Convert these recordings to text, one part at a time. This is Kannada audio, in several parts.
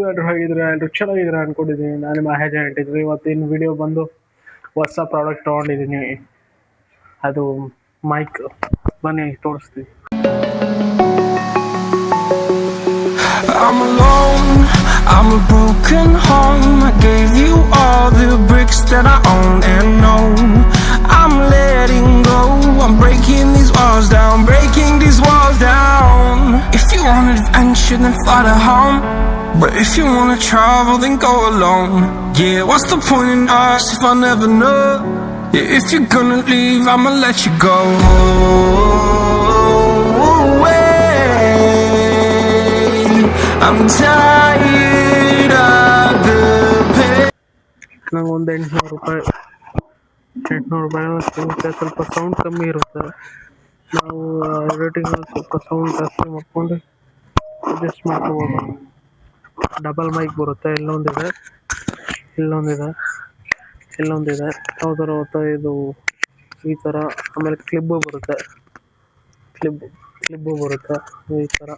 ಎಲ್ಲರೂ ಹೇಗಿದ್ರೆ ಎಲ್ಲರೂ ಚೆನ್ನಾಗಿದ್ರೆ ಅನ್ಕೊಂಡಿದ್ದೀನಿ. ನಾನು ನಿಮ್ಮ ಹೆಜೆ ಇಟ್ಟಿದ್ರು. ಇವತ್ತಿನ ವಿಡಿಯೋ ಬಂದು ಹೊಸ ಪ್ರಾಡಕ್ಟ್ ತೊಗೊಂಡಿದ್ದೀನಿ. ಅದು ಮೈಕ್. ಬನ್ನಿ ತೋರಿಸ್ತೀನಿ. I'm alone, I'm a broken home. I gave you all the bricks that I own and know. I'm letting go, I'm breaking these walls down, breaking these walls down. If you want adventure, then fly to home. But if you wanna travel, then go alone. Yeah, what's the point in us if I never know? Yeah, if you're gonna leave, I'ma let you go. I'm tired of the pain. ನಂಗೆ ಒಂದು ₹800 ಸಿಗುತ್ತೆ. ಸ್ವಲ್ಪ ಸೌಂಡ್ ಕಮ್ಮಿ ಇರುತ್ತೆ. ನಾವು ಎಡಿಟಿಂಗಲ್ಲಿ ಸ್ವಲ್ಪ ಸೌಂಡ್ ಜಾಸ್ತಿ ಮಾಡ್ಕೊಂಡು ಅಡ್ಜಸ್ಟ್ ಮಾಡ್ಕೋಬೋದು. ಡಬಲ್ ಮೈಕ್ ಬರುತ್ತೆ. ಇಲ್ಲೊಂದಿದೆ, ಯಾವುದರ ಇದು ಈ ಥರ. ಆಮೇಲೆ ಕ್ಲಿಬ್ಬು ಬರುತ್ತೆ ಈ ಥರ.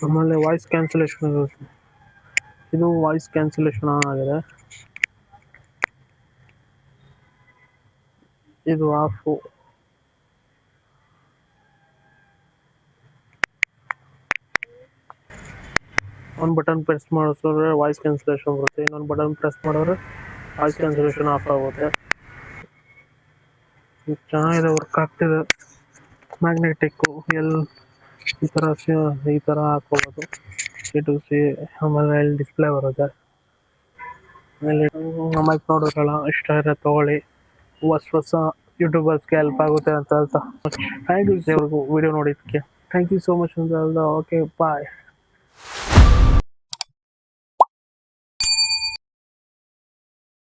ಆಮೇಲೆ ವಾಯ್ಸ್ ಕ್ಯಾನ್ಸಲೇಷನ್ ಇರುತ್ತೆ. ಇದು ವಾಯ್ಸ್ ಕ್ಯಾನ್ಸಲೇಷನ್ ಆಗಿದೆ. ಇದು ಆಫು. ಒಂದು ಬಟನ್ ಪ್ರೆಸ್ ಮಾಡಿಸಿದ್ರೆ ವಾಯ್ಸ್ ಕ್ಯಾನ್ಸಲೇಷನ್ ಬರುತ್ತೆ. ಇನ್ನೊಂದು ಬಟನ್ ಪ್ರೆಸ್ ಮಾಡಿದ್ರೆ ವಾಯ್ಸ್ ಕ್ಯಾನ್ಸಲೇಷನ್ ಆಫ್ ಆಗುತ್ತೆ. ಚೆನ್ನಾಗಿದೆ, ವರ್ಕ್ ಆಗ್ತಿದೆ. ಮ್ಯಾಗ್ನೆಟಿಕ್ಕು ಈ ಥರ ಹಾಕೋಬೋದು. C2C. ಆಮೇಲೆ ಇಲ್ಲಿ ಡಿಸ್ಪ್ಲೇ ಬರುತ್ತೆ. ಆಮೇಲೆ ಮೈಕ್ ನೋಡೋದ್ರಲ್ಲ, ಇಷ್ಟ ಇದೆ ತೊಗೊಳ್ಳಿ. ಹೊಸ ಯೂಟ್ಯೂಬರ್ಸ್ಗೆ ಹೆಲ್ಪ್ ಆಗುತ್ತೆ ಅಂತ ಹೇಳ್ತಾ ಥ್ಯಾಂಕ್ ಯು. ವಿಡಿಯೋ ನೋಡಿದ್ದಕ್ಕೆ ಥ್ಯಾಂಕ್ ಯು ಸೋ ಮಚ್ ಅಂತ ಹೇಳ್ದ. ಓಕೆ, ಬಾಯ್.